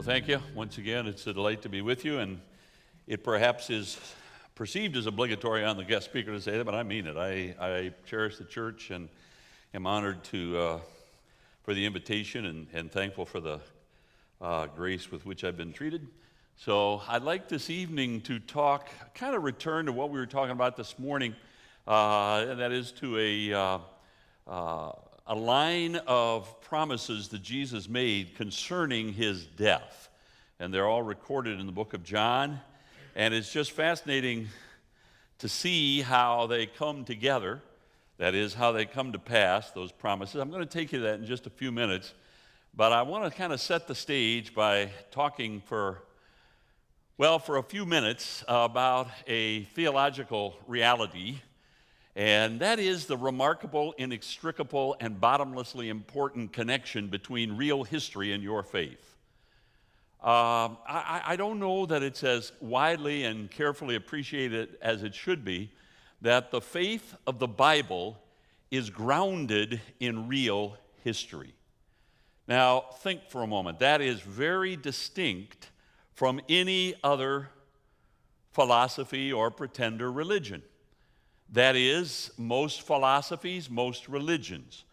Well, thank you. Once again, it's a delight to be with you, and it perhaps is perceived as obligatory on the guest speaker to say that, but I mean it. I cherish the church and am honored for the invitation and thankful for the grace with which I've been treated. So I'd like this evening to kind of return to what we were talking about this morning, and that is to a line of promises that Jesus made concerning his death. And they're all recorded in the book of John. And it's just fascinating to see how they come together. That is, how they come to pass, those promises. I'm going to take you to that in just a few minutes. But I want to kind of set the stage by talking for a few minutes about a theological reality. And that is the remarkable, inextricable, and bottomlessly important connection between real history and your faith. I don't know that it's as widely and carefully appreciated as it should be that the faith of the Bible is grounded in real history. Now, think for a moment. That is very distinct from any other philosophy or pretender religion. That is, most philosophies, most religions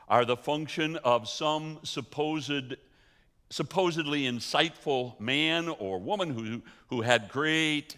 are the function of some supposedly insightful man or woman who had great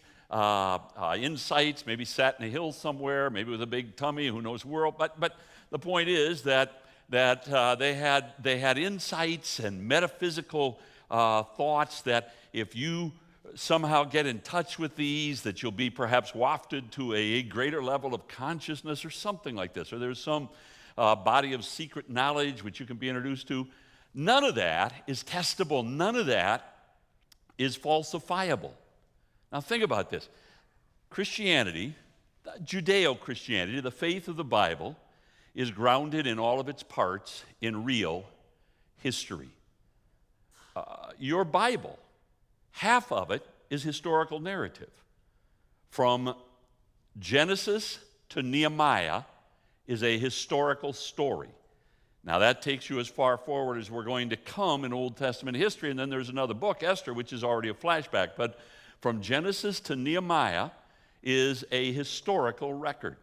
insights, maybe sat in a hill somewhere, maybe with a big tummy, who knows world. But the point is that they had insights and metaphysical thoughts that if you somehow get in touch with these, that you'll be perhaps wafted to a greater level of consciousness or something like this, or there's some body of secret knowledge which you can be introduced to. None of that is testable. None of that is falsifiable. Now think about this. Christianity, Judeo-Christianity, the faith of the Bible, is grounded in all of its parts in real history. Your Bible, half of it is historical narrative. From Genesis to Nehemiah is a historical story. Now that takes you as far forward as we're going to come in Old Testament history, and then there's another book, Esther, which is already a flashback. But from Genesis to Nehemiah is a historical record.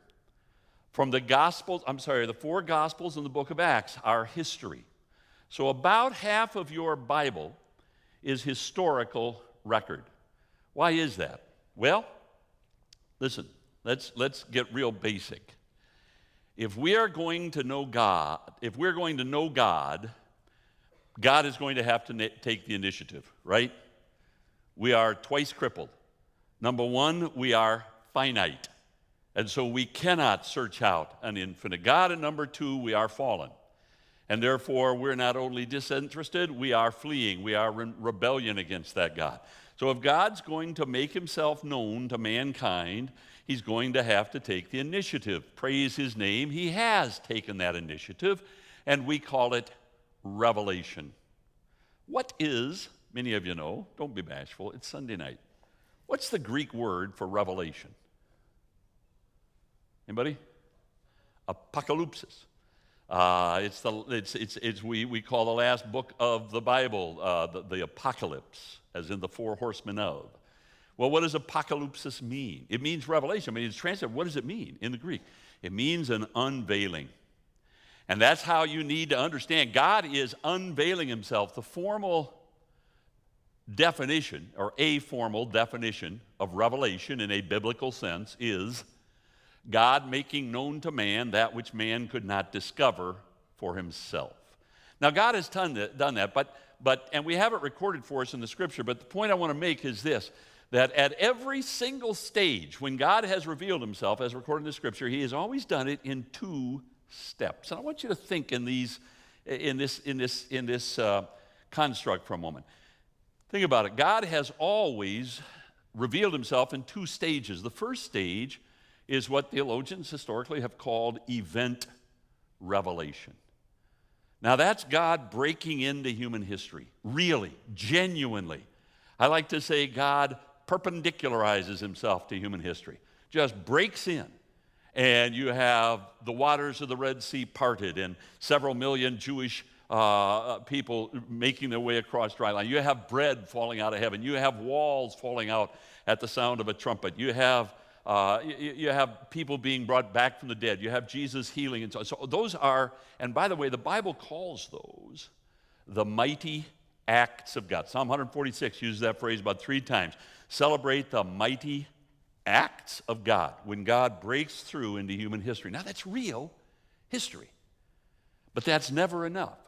From the four Gospels and the book of Acts are history. So about half of your Bible is historical record. Why is that? Well, listen, let's get real basic. If we are going to know God, God is going to have to take the initiative, right? We are twice crippled. Number one, we are finite. And so we cannot search out an infinite God. And number two, we are fallen. And therefore, we're not only disinterested, we are fleeing. We are in rebellion against that God. So if God's going to make himself known to mankind, he's going to have to take the initiative. Praise his name. He has taken that initiative, and we call it revelation. What is, many of you know, don't be bashful, it's Sunday night. What's the Greek word for revelation? Anybody? Apocalypsis. We call the last book of the Bible the Apocalypse, as in the four horsemen of. Well, what does apocalypsis mean? It means revelation. I mean, it's translated. What does it mean in the Greek? It means an unveiling. And that's how you need to understand. God is unveiling himself. The formal definition, or a formal definition of revelation in a biblical sense is God making known to man that which man could not discover for himself. Now, God has done that, and we have it recorded for us in the Scripture, but the point I want to make is this, that at every single stage when God has revealed himself, as recorded in the Scripture, he has always done it in two steps. And I want you to think in this construct for a moment. Think about it. God has always revealed himself in two stages. The first stage is what theologians historically have called event revelation. Now that's God breaking into human history, really, genuinely. I like to say God perpendicularizes himself to human history, just breaks in. And you have the waters of the Red Sea parted, and several million Jewish people making their way across dry land. You have bread falling out of heaven. You have walls falling out at the sound of a trumpet. You have people being brought back from the dead. You have Jesus healing. And so those are, and by the way, the Bible calls those the mighty acts of God. Psalm 146 uses that phrase about 3 times. Celebrate the mighty acts of God, when God breaks through into human history. Now, that's real history, but that's never enough.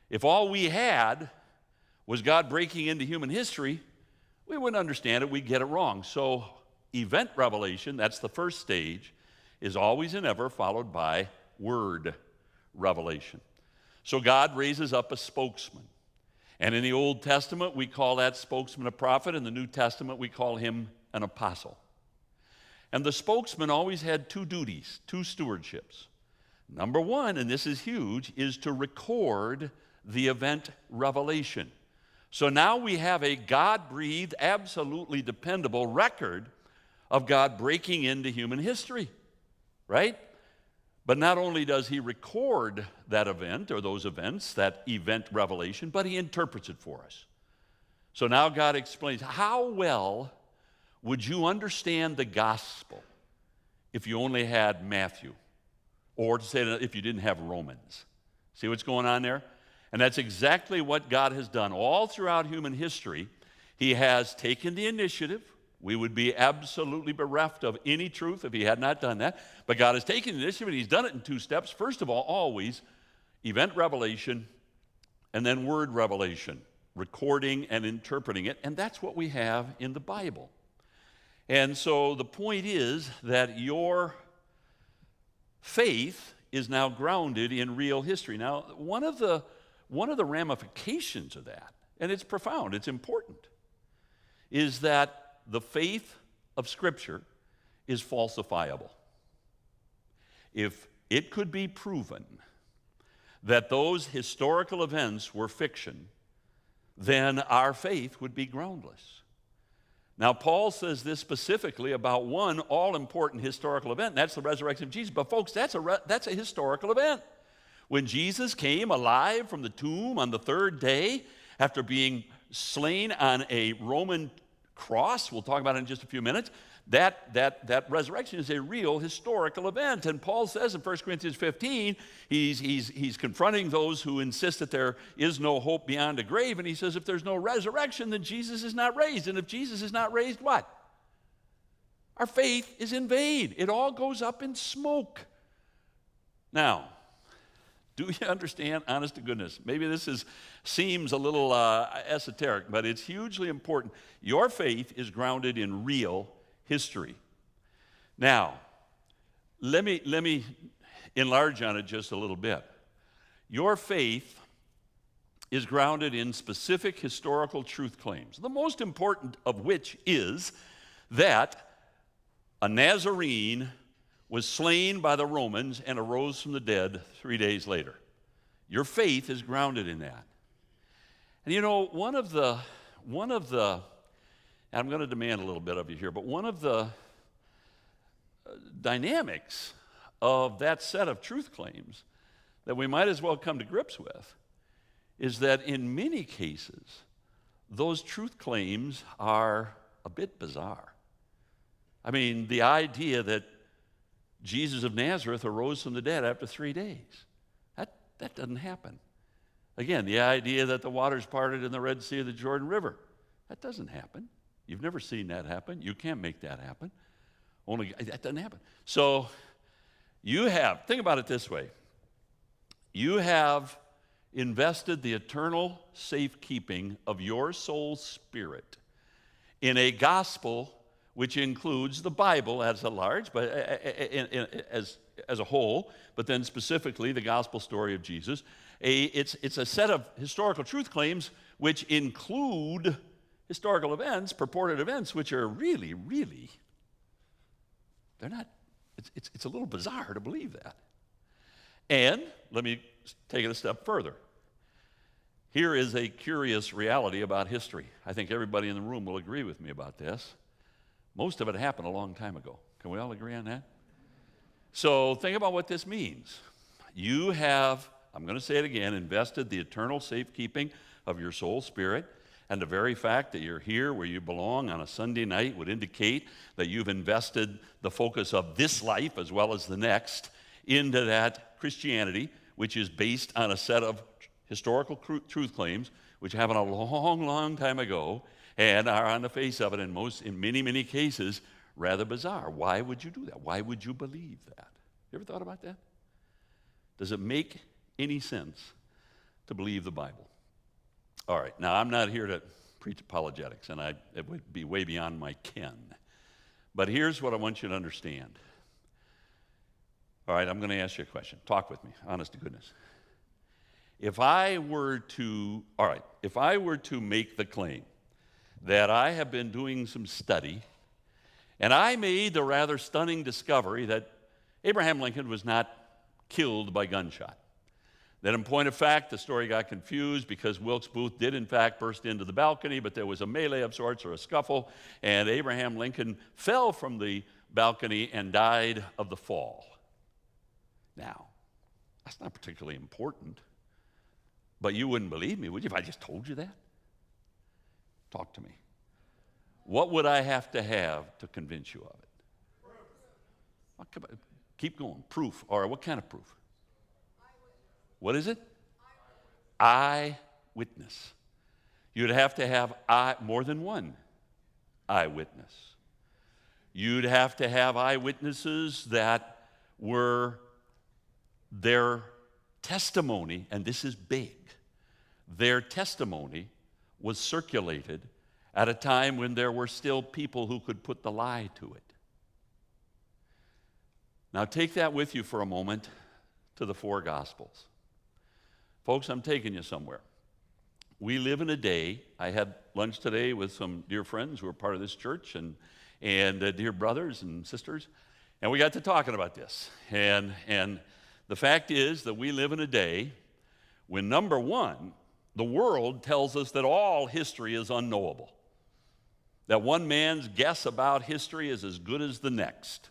If all we had was God breaking into human history, we wouldn't understand it. We'd get it wrong. So event revelation, that's the first stage, is always and ever followed by word revelation. So God raises up a spokesman. And in the Old Testament, we call that spokesman a prophet. In the New Testament, we call him an apostle. And the spokesman always had 2 duties, 2 stewardships. Number 1, and this is huge, is to record the event revelation. So now we have a God-breathed, absolutely dependable record of God breaking into human history, right? But not only does he record that event or those events, that event revelation, but he interprets it for us. So now God explains, how well would you understand the gospel if you only had Matthew? Or to say that if you didn't have Romans. See what's going on there? And that's exactly what God has done. All throughout human history, he has taken the initiative. We would be absolutely bereft of any truth if he had not done that. But God has taken the initiative, and he's done it in 2 steps. First of all, always event revelation, and then word revelation, recording and interpreting it. And that's what we have in the Bible. And so the point is that your faith is now grounded in real history. Now, one of the ramifications of that, and it's profound, it's important, is that the faith of Scripture is falsifiable. If it could be proven that those historical events were fiction, then our faith would be groundless. Now, Paul says this specifically about one all-important historical event, and that's the resurrection of Jesus. But folks, that's a historical event. When Jesus came alive from the tomb on the 3rd day, after being slain on a Roman cross, we'll talk about it in just a few minutes, that resurrection is a real historical event. And Paul says in 1 Corinthians 15, he's confronting those who insist that there is no hope beyond a grave. And he says, if there's no resurrection, then Jesus is not raised. And if Jesus is not raised, what? Our faith is in vain. It all goes up in smoke. Now, do you understand? Honest to goodness. Maybe this seems a little esoteric, but it's hugely important. Your faith is grounded in real history. Now, let me enlarge on it just a little bit. Your faith is grounded in specific historical truth claims, the most important of which is that a Nazarene was slain by the Romans and arose from the dead 3 days later. Your faith is grounded in that. And you know, one of the and I'm going to demand a little bit of you here, but one of the dynamics of that set of truth claims that we might as well come to grips with is that in many cases, those truth claims are a bit bizarre. I mean, the idea that Jesus of Nazareth arose from the dead after 3 days, that doesn't happen. Again, the idea that the waters parted in the Red Sea or the Jordan River, that doesn't happen. You've never seen that happen. You can't make that happen. That doesn't happen. So think about it this way. You have invested the eternal safekeeping of your soul's spirit in a gospel which includes the Bible as a large, but as a whole, but then specifically the gospel story of Jesus. It's a set of historical truth claims which include historical events, purported events, which are really, they're not, it's a little bizarre to believe that. And let me take it a step further. Here is a curious reality about history. I think everybody in the room will agree with me about this. Most of it happened a long time ago. Can we all agree on that? So think about what this means. You have I'm going to say it again, invested the eternal safekeeping of your soul, spirit, and the very fact that you're here where you belong on a Sunday night would indicate that you've invested the focus of this life as well as the next into that Christianity, which is based on a set of historical truth claims which happened a long, long time ago and are on the face of it in many, many cases rather bizarre. Why would you do that? Why would you believe that? You ever thought about that? Does it make any sense to believe the Bible? All right, now I'm not here to preach apologetics, and it would be way beyond my ken. But here's what I want you to understand. All right, I'm going to ask you a question. Talk with me, honest to goodness. If I were to make the claim that I have been doing some study, and I made the rather stunning discovery that Abraham Lincoln was not killed by gunshot. That in point of fact, the story got confused because Wilkes Booth did in fact burst into the balcony, but there was a melee of sorts or a scuffle, and Abraham Lincoln fell from the balcony and died of the fall. Now, that's not particularly important, but you wouldn't believe me, would you, if I just told you that? Talk to me. What would I have to convince you of it? Well, come on, keep going. Proof. All right, what kind of proof? What is it? Eyewitness. You'd have to have more than one eyewitness. You'd have to have eyewitnesses that were their testimony, and this is big, their testimony was circulated at a time when there were still people who could put the lie to it. Now take that with you for a moment to the four Gospels. Folks, I'm taking you somewhere. We live in a day, I had lunch today with some dear friends who are part of this church and dear brothers and sisters, and we got to talking about this. And the fact is that we live in a day when, number one, the world tells us that all history is unknowable, that one man's guess about history is as good as the next.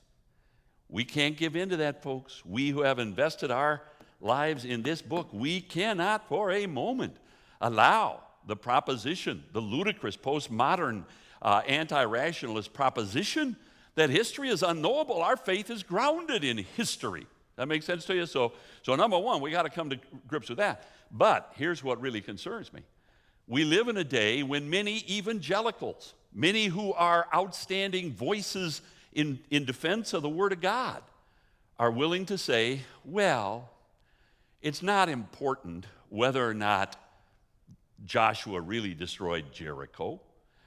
We can't give in to that, folks. We who have invested our lives in this book, we cannot for a moment allow the proposition, the ludicrous postmodern anti-rationalist proposition that history is unknowable. Our faith is grounded in history. That makes sense to you? So number one, we got to come to grips with that. But here's what really concerns me. We live in a day when many evangelicals, many who are outstanding voices in defense of the Word of God, are willing to say, well, it's not important whether or not Joshua really destroyed Jericho.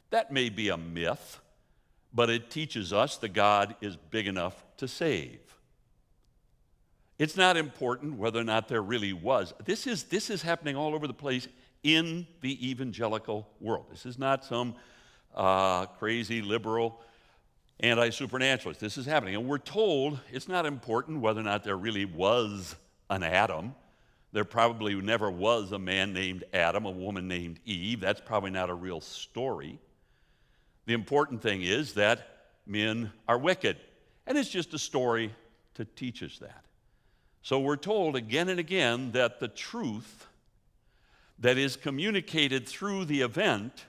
That may be a myth, but it teaches us that God is big enough to save. It's not important whether or not there really was. This is happening all over the place in the evangelical world. This is not some crazy liberal anti-supernaturalist. This is happening. And we're told it's not important whether or not there really was an Adam. There probably never was a man named Adam, a woman named Eve. That's probably not a real story. The important thing is that men are wicked. And it's just a story to teach us that. So we're told again and again that the truth that is communicated through the event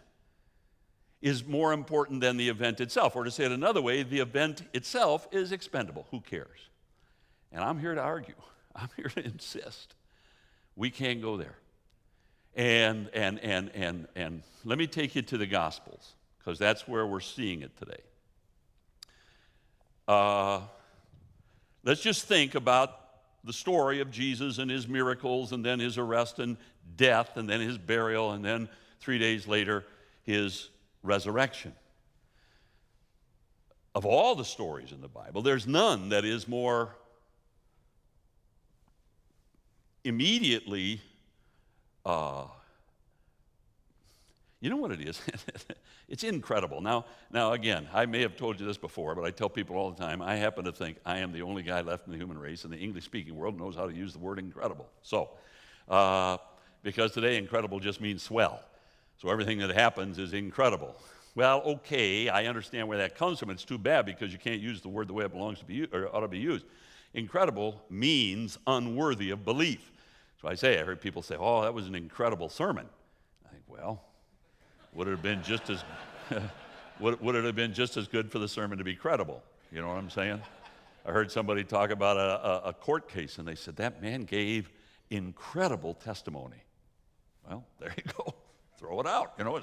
is more important than the event itself. Or to say it another way, the event itself is expendable. Who cares? And I'm here to argue. I'm here to insist. We can't go there. And let me take you to the Gospels, because that's where we're seeing it today. Let's just think about the story of Jesus and his miracles, and then his arrest and death, and then his burial, and then 3 days later, his resurrection. Of all the stories in the Bible, there's none that is more immediately, you know what it is? It's incredible. Now, again, I may have told you this before, but I tell people all the time, I happen to think I am the only guy left in the human race in the English-speaking world who knows how to use the word incredible. So, because today incredible just means swell. So everything that happens is incredible. Well, okay, I understand where that comes from. It's too bad because you can't use the word the way it belongs to be or ought to be used. Incredible means unworthy of belief. So I heard people say, oh, that was an incredible sermon. I think, well, would it have been just as would it have been just as good for the sermon to be credible? You know what I'm saying? I heard somebody talk about a court case, and they said, that man gave incredible testimony. Well, there you go. Throw it out. You know,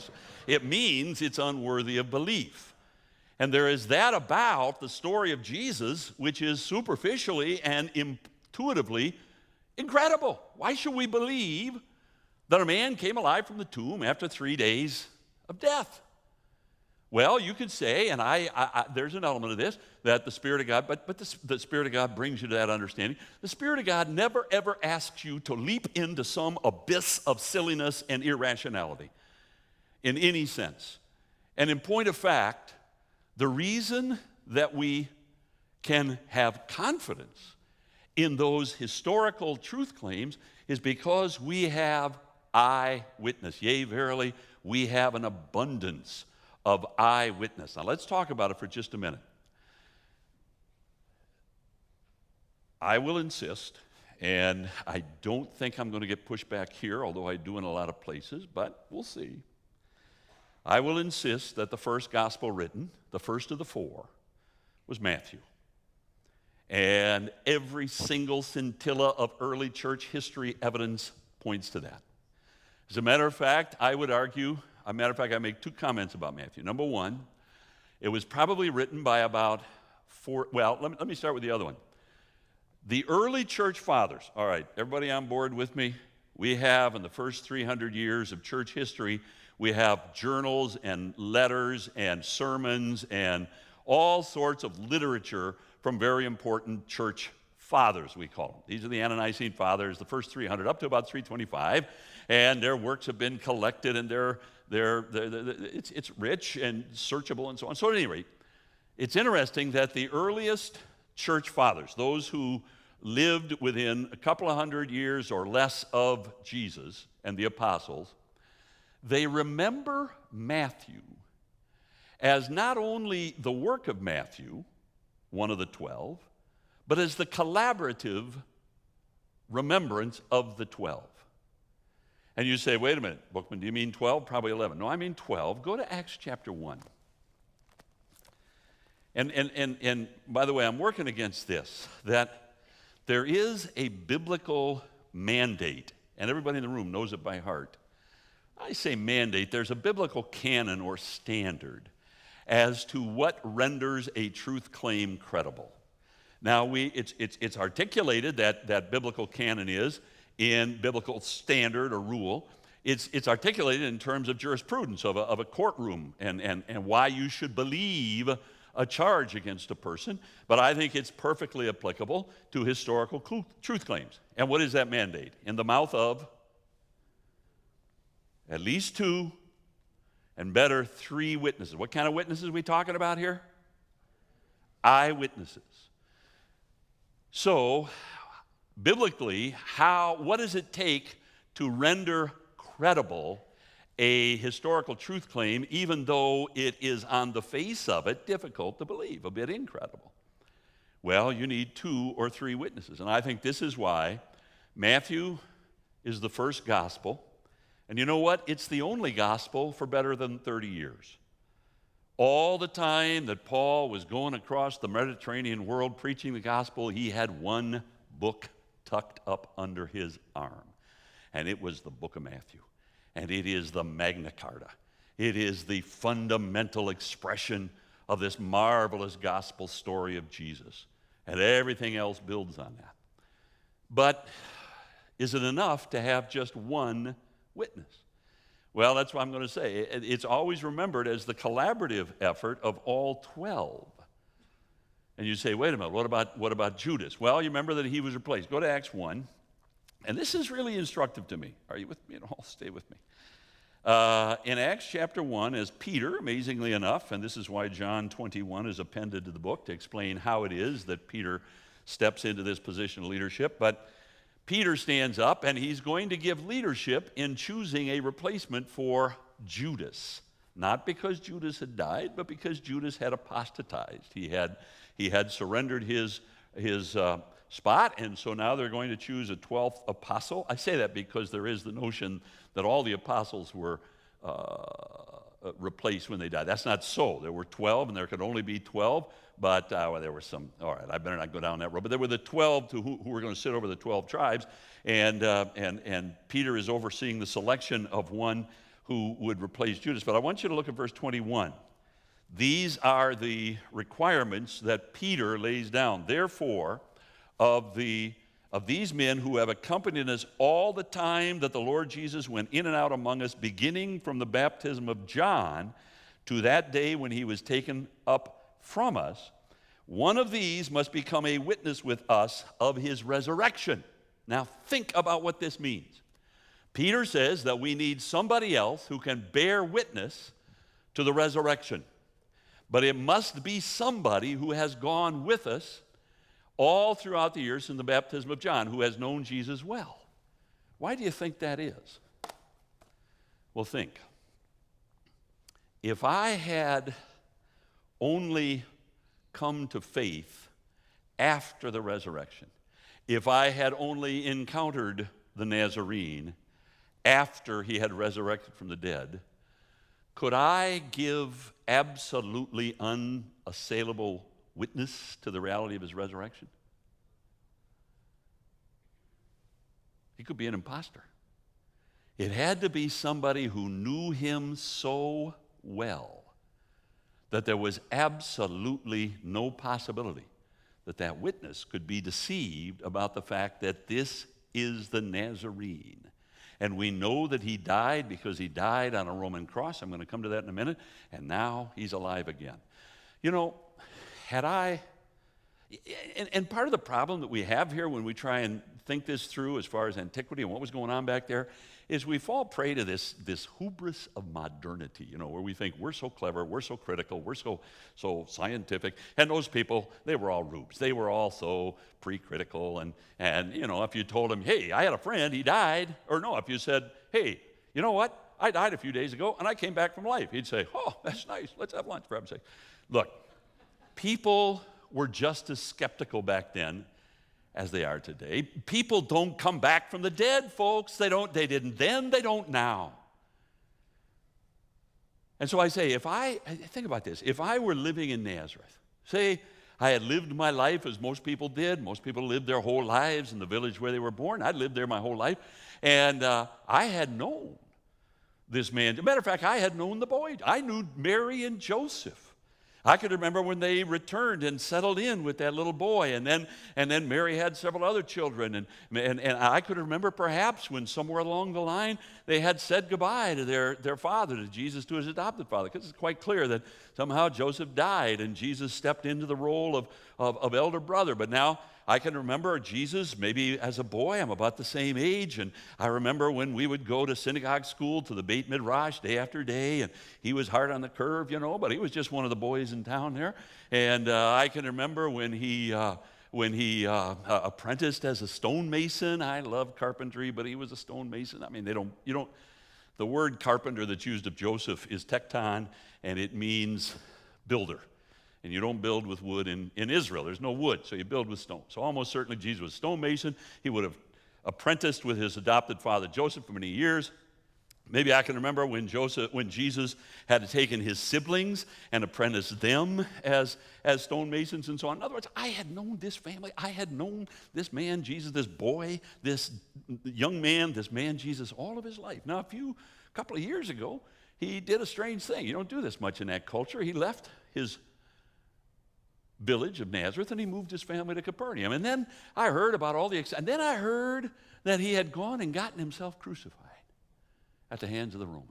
it means it's unworthy of belief. And there is that about the story of Jesus, which is superficially and intuitively incredible. Why should we believe that a man came alive from the tomb after 3 days of death? Well, you could say, and there's an element of this, that the Spirit of God, but the Spirit of God brings you to that understanding. The Spirit of God never, ever asks you to leap into some abyss of silliness and irrationality in any sense. And in point of fact, the reason that we can have confidence in those historical truth claims is because we have eyewitness. Yea, verily, we have an abundance of eyewitness. Now, let's talk about it for just a minute. I will insist, and I don't think I'm going to get pushback here, although I do in a lot of places, but we'll see. I will insist that the first gospel written, the first of the four, was Matthew. And every single scintilla of early church history evidence points to that. As a matter of fact, I would argue, I make two comments about Matthew. Number one, it was probably written by about let me start with the other one. The early church fathers, all right, everybody on board with me? We have, in the first 300 years of church history, we have journals and letters and sermons and all sorts of literature from very important church fathers, we call them. These are the Ante-Nicene fathers, the first 300 up to about 325, and their works have been collected, and it's rich and searchable and so on. So at any rate, it's interesting that the earliest church fathers, those who lived within a couple of hundred years or less of Jesus and the apostles, they remember Matthew as not only the work of Matthew, one of the 12, but as the collaborative remembrance of the 12. And you say, wait a minute, Bookman, do you mean 12? Probably 11. No, I mean 12. Go to Acts chapter 1. And by the way, I'm working against this, that there is a biblical mandate, and everybody in the room knows it by heart. I say mandate, there's a biblical canon or standard as to what renders a truth claim credible. Now, it's articulated that biblical canon is in biblical standard or rule. It's articulated in terms of jurisprudence of a courtroom and why you should believe a charge against a person. But I think it's perfectly applicable to historical truth claims. And what is that mandate? In the mouth of at least two, and better, 3 witnesses. What kind of witnesses are we talking about here? Eyewitnesses. So, biblically, what does it take to render credible a historical truth claim, even though it is on the face of it difficult to believe, a bit incredible? Well, you need 2 or 3 witnesses. And I think this is why Matthew is the first gospel. And you know what? It's the only gospel for better than 30 years. All the time that Paul was going across the Mediterranean world preaching the gospel, he had one book tucked up under his arm. And it was the book of Matthew. And it is the Magna Carta. It is the fundamental expression of this marvelous gospel story of Jesus. And everything else builds on that. But is it enough to have just one witness? Well, that's what I'm going to say. It's always remembered as the collaborative effort of all 12. And you say, wait a minute, what about Judas? Well, you remember that he was replaced. Go to Acts 1. And this is really instructive to me. Are you with me at all? Stay with me. In Acts chapter 1, as Peter, amazingly enough, and this is why John 21 is appended to the book to explain how it is that Peter steps into this position of leadership. But Peter stands up, and he's going to give leadership in choosing a replacement for Judas. Not because Judas had died, but because Judas had apostatized. He had surrendered his spot, and so now they're going to choose a 12th apostle. I say that because there is the notion that all the apostles were replaced when they died. That's not so. There were 12, and there could only be 12, but well, there were some, all right, I better not go down that road, but there were the 12 who were going to sit over the 12 tribes, and Peter is overseeing the selection of one who would replace Judas. But I want you to look at verse 21. These are the requirements that Peter lays down. Therefore, of these men who have accompanied us all the time that the Lord Jesus went in and out among us, beginning from the baptism of John to that day when he was taken up from us, one of these must become a witness with us of his resurrection. Now think about what this means. Peter says that we need somebody else who can bear witness to the resurrection. But it must be somebody who has gone with us all throughout the years in the baptism of John, who has known Jesus well. Why do you think that is? Well, think. If I had only come to faith after the resurrection, if I had only encountered the Nazarene after he had resurrected from the dead, could I give absolutely unassailable witness to the reality of his resurrection? He could be an imposter. It had to be somebody who knew him so well that there was absolutely no possibility that that witness could be deceived about the fact that this is the Nazarene. And we know that he died because he died on a Roman cross. I'm going to come to that in a minute. And now he's alive again. You know, and part of the problem that we have here when we try and think this through as far as antiquity and what was going on back there is we fall prey to this hubris of modernity, you know, where we think we're so clever, we're so critical, we're so scientific. And those people, they were all rubes. They were all so pre-critical. And you know, if you told them, hey, I had a friend, he died, or no, if you said, hey, you know what? I died a few days ago, and I came back from life. He'd say, oh, that's nice. Let's have lunch, for heaven's sake. Look, people were just as skeptical back then as they are today. People don't come back from the dead, folks. They didn't then, they don't now. And so I say, think about this. If I were living in Nazareth, say I had lived my life as most people did. Most people lived their whole lives in the village where they were born. I'd lived there my whole life. And I had known this man. As a matter of fact, I had known the boy. I knew Mary and Joseph. I could remember when they returned and settled in with that little boy, and then Mary had several other children, and I could remember perhaps when somewhere along the line they had said goodbye to their father, to Jesus, to his adopted father, because it's quite clear that somehow Joseph died and Jesus stepped into the role of elder brother. But now I can remember Jesus maybe as a boy. I'm about the same age, and I remember when we would go to synagogue school to the Beit Midrash day after day, and he was hard on the curve, you know, but he was just one of the boys in town there. And I can remember when he apprenticed as a stonemason. I love carpentry, but he was a stonemason. I mean, the word carpenter that's used of Joseph is tekton, and it means builder. And you don't build with wood in Israel. There's no wood, so you build with stone. So almost certainly Jesus was a stonemason. He would have apprenticed with his adopted father Joseph for many years. Maybe I can remember when Jesus had taken his siblings and apprenticed them as stonemasons and so on. In other words, I had known this family. I had known this man, Jesus, this boy, this young man, this man, Jesus, all of his life. Now, a couple of years ago, he did a strange thing. You don't do this much in that culture. He left his village of Nazareth, and he moved his family to Capernaum. And then I heard about and then I heard that he had gone and gotten himself crucified at the hands of the Romans.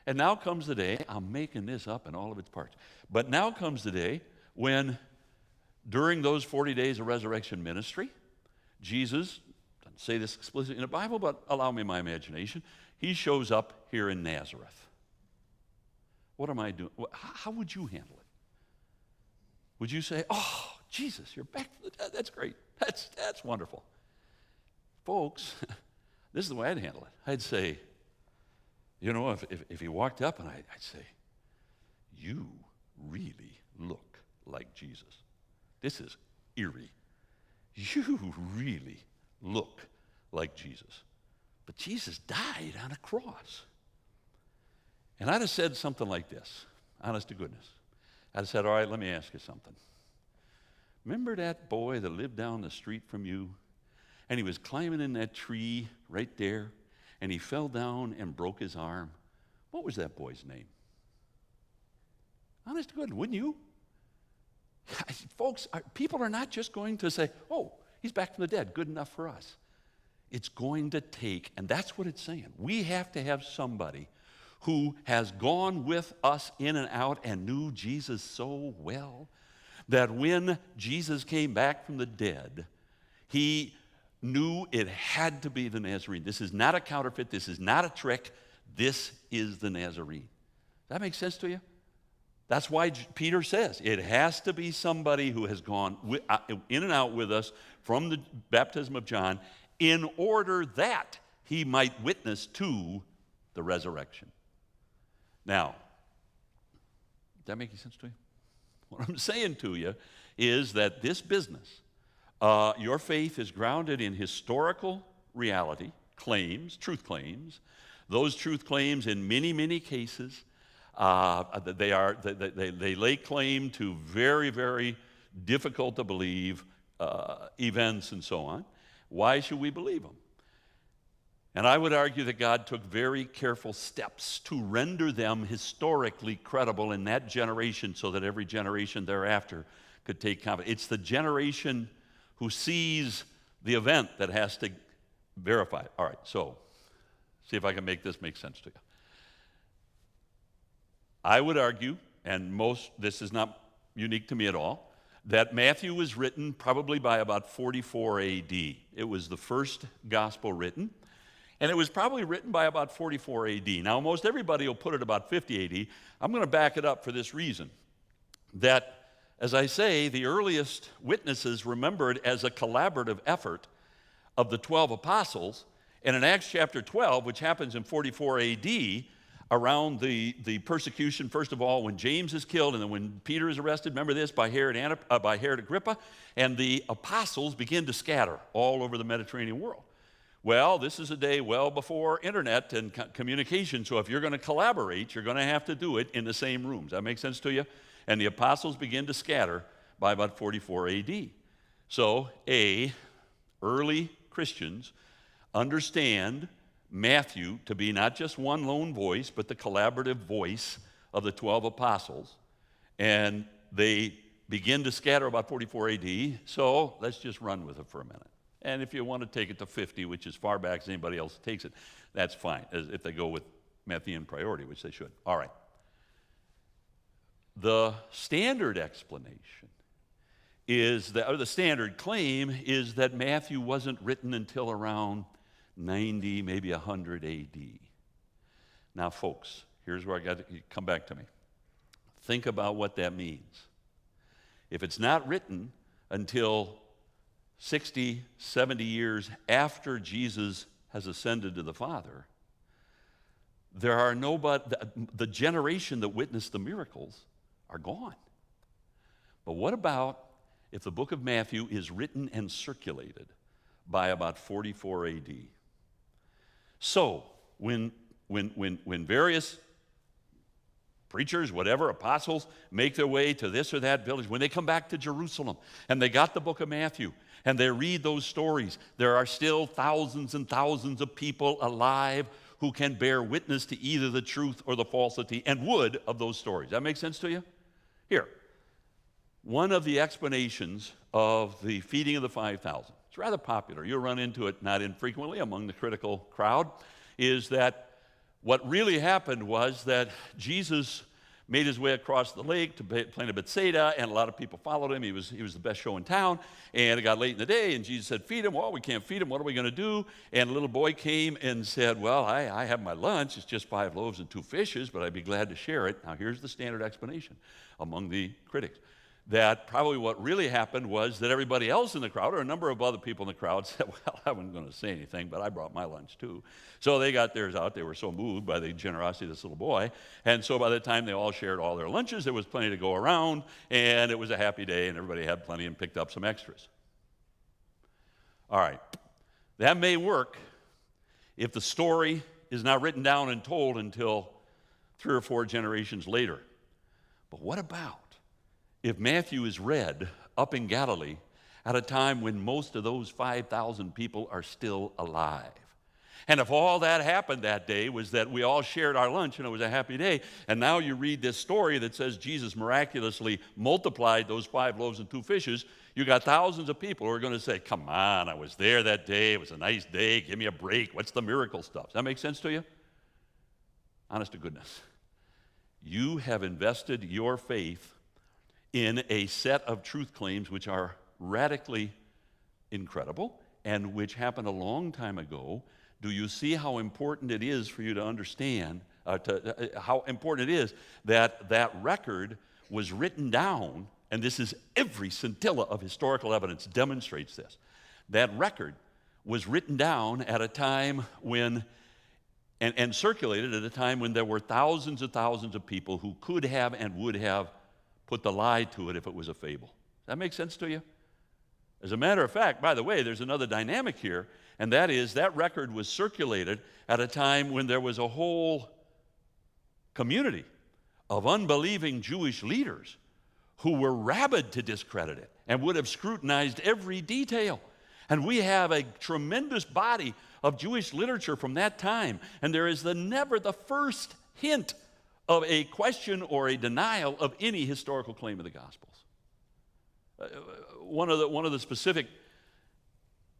And now comes the day, I'm making this up in all of its parts, but now comes the day when during those 40 days of resurrection ministry, Jesus, doesn't say this explicitly in the Bible, but allow me my imagination, he shows up here in Nazareth. What am I doing? How would you handle it? Would you say, oh, Jesus, you're back from the dead. That's great. That's wonderful. Folks, this is the way I'd handle it. I'd say, you know, if he walked up and I'd say, you really look like Jesus. This is eerie. you really look like Jesus. But Jesus died on a cross. And I'd have said something like this, honest to goodness. I'd have said, all right, let me ask you something. Remember that boy that lived down the street from you? And he was climbing in that tree right there, and he fell down and broke his arm. What was that boy's name? Honest to goodness, wouldn't you? Folks, people are not just going to say, oh, he's back from the dead, good enough for us. It's going to take, and that's what it's saying. We have to have somebody who has gone with us in and out and knew Jesus so well that when Jesus came back from the dead, he knew it had to be the Nazarene. This is not a counterfeit. This is not a trick. This is the Nazarene. Does that make sense to you? That's why Peter says it has to be somebody who has gone in and out with us from the baptism of John in order that he might witness to the resurrection. Now, does that make any sense to you? What I'm saying to you is that this business, your faith is grounded in historical reality, claims, truth claims. Those truth claims in many, many cases, they lay claim to very, very difficult to believe events and so on. Why should we believe them? And I would argue that God took very careful steps to render them historically credible in that generation so that every generation thereafter could take confidence. It's the generation who sees the event that has to verify it. All right, so see if I can make this make sense to you. I would argue, and this is not unique to me at all, that Matthew was written probably by about 44 A.D. It was the first gospel written, and it was probably written by about 44 A.D. Now, most everybody will put it about 50 A.D. I'm going to back it up for this reason, that, as I say, the earliest witnesses remembered as a collaborative effort of the 12 apostles, and in Acts chapter 12, which happens in 44 A.D., around the persecution, first of all, when James is killed, and then when Peter is arrested, remember this, by Herod Agrippa, and the apostles begin to scatter all over the Mediterranean world. Well, this is a day well before internet and communication, so if you're going to collaborate, you're going to have to do it in the same rooms. That makes sense to you? And the apostles begin to scatter by about 44 A.D. So, early Christians understand Matthew to be not just one lone voice, but the collaborative voice of the 12 apostles. And they begin to scatter about 44 AD, so let's just run with it for a minute. And if you want to take it to 50, which is far back as anybody else takes it, that's fine, if they go with Matthean priority, which they should. All right. The standard explanation is that, or the standard claim is that Matthew wasn't written until around 90, maybe 100 AD. Now, folks, here's where I got to come back to me. Think about what that means. If it's not written until 60, 70 years after Jesus has ascended to the Father, there are the generation that witnessed the miracles are gone. But what about if the book of Matthew is written and circulated by about 44 AD? So, when various preachers, whatever, apostles, make their way to this or that village, when they come back to Jerusalem and they got the book of Matthew and they read those stories, there are still thousands and thousands of people alive who can bear witness to either the truth or the falsity and would of those stories. That make sense to you? Here, one of the explanations of the feeding of the 5,000, it's rather popular. You'll run into it not infrequently among the critical crowd, is that what really happened was that Jesus made his way across the lake to plain of Bethsaida, and a lot of people followed him. He was the best show in town, and it got late in the day, and Jesus said, feed him. Well, we can't feed him. What are we going to do? And a little boy came and said, well, I have my lunch. It's just 5 loaves and 2 fishes, but I'd be glad to share it. Now, here's the standard explanation among the critics. That probably what really happened was that everybody else in the crowd, or a number of other people in the crowd, said, well, I wasn't going to say anything, but I brought my lunch too. So they got theirs out. They were so moved by the generosity of this little boy. And so by the time they all shared all their lunches, there was plenty to go around, and it was a happy day, and everybody had plenty and picked up some extras. All right. That may work if the story is not written down and told until 3 or 4 generations later. But what about if Matthew is read up in Galilee at a time when most of those 5,000 people are still alive? And if all that happened that day was that we all shared our lunch and it was a happy day, and now you read this story that says Jesus miraculously multiplied those 5 loaves and 2 fishes, you got thousands of people who are going to say, come on, I was there that day, it was a nice day, give me a break, what's the miracle stuff? Does that make sense to you? Honest to goodness. You have invested your faith in a set of truth claims which are radically incredible and which happened a long time ago. Do you see how important it is for you to understand, how important it is that that record was written down, and this is every scintilla of historical evidence demonstrates this. That record was written down at a time when, and circulated at a time when there were thousands and thousands of people who could have and would have put the lie to it if it was a fable. Does that make sense to you? As a matter of fact, by the way, there's another dynamic here, and that is that record was circulated at a time when there was a whole community of unbelieving Jewish leaders who were rabid to discredit it and would have scrutinized every detail. And we have a tremendous body of Jewish literature from that time, and there is never the first hint of a question or a denial of any historical claim of the Gospels. One of the specific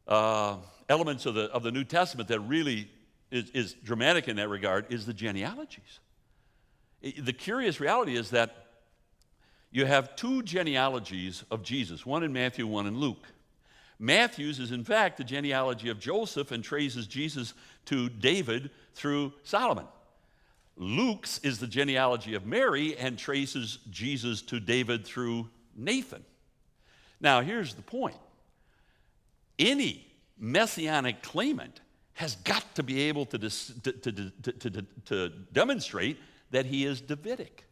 elements of the New Testament that really is dramatic in that regard is the genealogies. The curious reality is that you have 2 genealogies of Jesus, one in Matthew, one in Luke. Matthew's is in fact the genealogy of Joseph and traces Jesus to David through Solomon. Luke's is the genealogy of Mary and traces Jesus to David through Nathan. Now, here's the point. Any messianic claimant has got to be able to demonstrate that he is Davidic.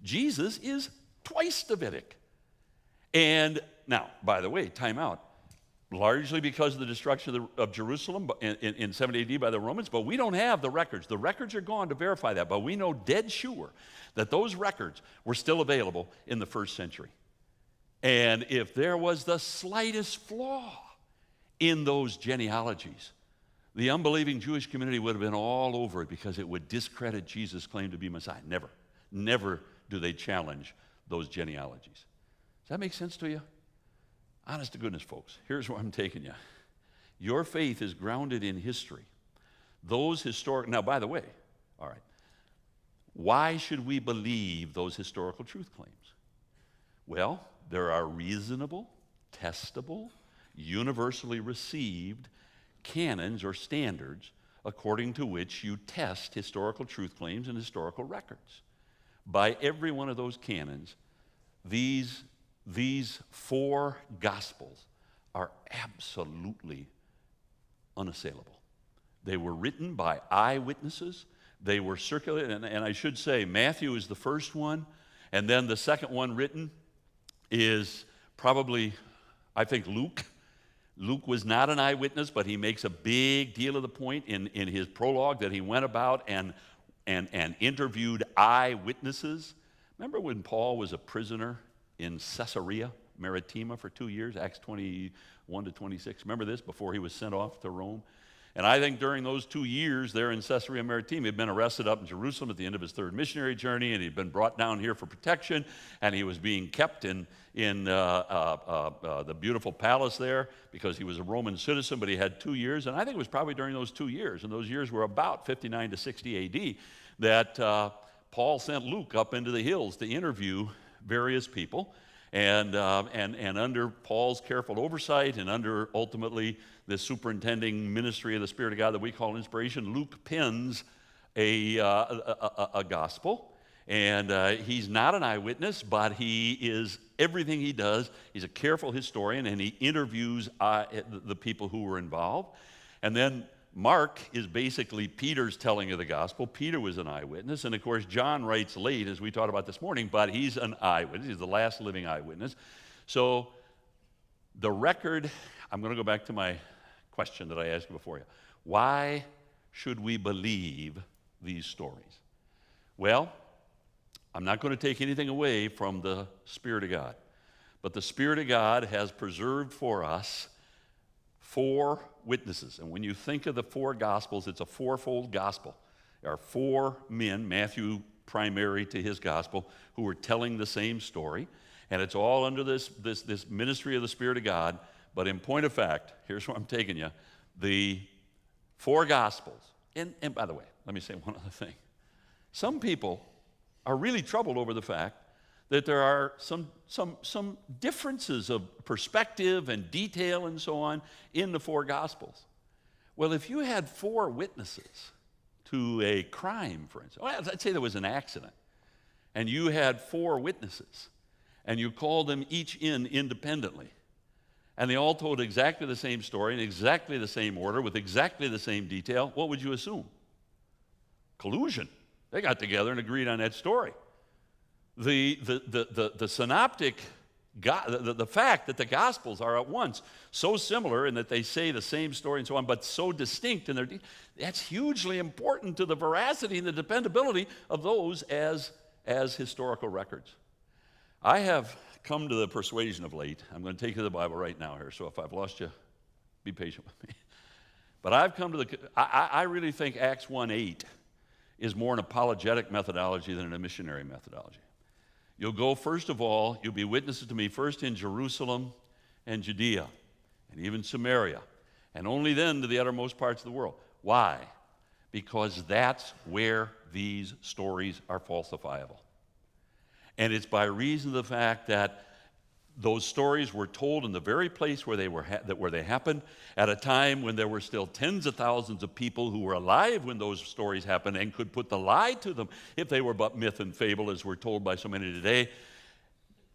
Jesus is twice Davidic. And now, by the way, time out. Largely because of the destruction of Jerusalem in 70 AD by the Romans, but we don't have the records. The records are gone to verify that, but we know dead sure that those records were still available in the 1st century. And if there was the slightest flaw in those genealogies, the unbelieving Jewish community would have been all over it because it would discredit Jesus' claim to be Messiah. Never do they challenge those genealogies. Does that make sense to you? Honest to goodness, folks, here's where I'm taking you. Your faith is grounded in history. Those historic, now by the way, all right, why should we believe those historical truth claims? Well, there are reasonable, testable, universally received canons or standards according to which you test historical truth claims and historical records. By every one of those canons, these 4 Gospels are absolutely unassailable. They were written by eyewitnesses. They were circulated, and I should say Matthew is the first one, and then the second one written is probably, I think, Luke. Luke was not an eyewitness, but he makes a big deal of the point in his prologue that he went about and interviewed eyewitnesses. Remember when Paul was a prisoner in Caesarea Maritima for 2 years, Acts 21 to 26. Remember this, before he was sent off to Rome? And I think during those 2 years there in Caesarea Maritima, he'd been arrested up in Jerusalem at the end of his 3rd missionary journey, and he'd been brought down here for protection, and he was being kept in the beautiful palace there because he was a Roman citizen, but he had 2 years, and I think it was probably during those 2 years, and those years were about 59 to 60 AD, that Paul sent Luke up into the hills to interview various people, and under Paul's careful oversight and under ultimately the superintending ministry of the Spirit of God that we call inspiration, Luke pens a gospel, and he's not an eyewitness, but he is everything he does. He's a careful historian, and he interviews the people who were involved. And then Mark is basically Peter's telling of the gospel. Peter was an eyewitness, and of course John writes late, as we talked about this morning, but he's an eyewitness. He's the last living eyewitness. So The record, I'm going to go back to my question that I asked before you. Why should we believe these stories? Well, I'm not going to take anything away from the Spirit of God, but the Spirit of God has preserved for us 4 witnesses. And when you think of the 4 Gospels, it's a fourfold gospel. There are 4 men, Matthew primary to his gospel, who are telling the same story. And it's all under this ministry of the Spirit of God. But in point of fact, here's where I'm taking you. The 4 Gospels, and by the way, let me say one other thing. Some people are really troubled over the fact that there are some differences of perspective and detail and so on in the 4 Gospels. Well, if you had 4 witnesses to a crime, for instance, well, let's say there was an accident, and you had 4 witnesses, and you called them each in independently, and they all told exactly the same story in exactly the same order with exactly the same detail, what would you assume? Collusion. They got together and agreed on that story. The synoptic, the fact that the Gospels are at once so similar in that they say the same story and so on, but so distinct in their, that's hugely important to the veracity and the dependability of those as historical records. I have come to the persuasion of late, I'm going to take you to the Bible right now here, so if I've lost you, be patient with me. But I've come to I really think Acts 1:8 is more an apologetic methodology than a missionary methodology. You'll go, first of all, you'll be witnesses to me first in Jerusalem and Judea and even Samaria, and only then to the uttermost parts of the world. Why? Because that's where these stories are falsifiable. And it's by reason of the fact that those stories were told in the very place where they happened at a time when there were still tens of thousands of people who were alive when those stories happened and could put the lie to them if they were but myth and fable, as we're told by so many today,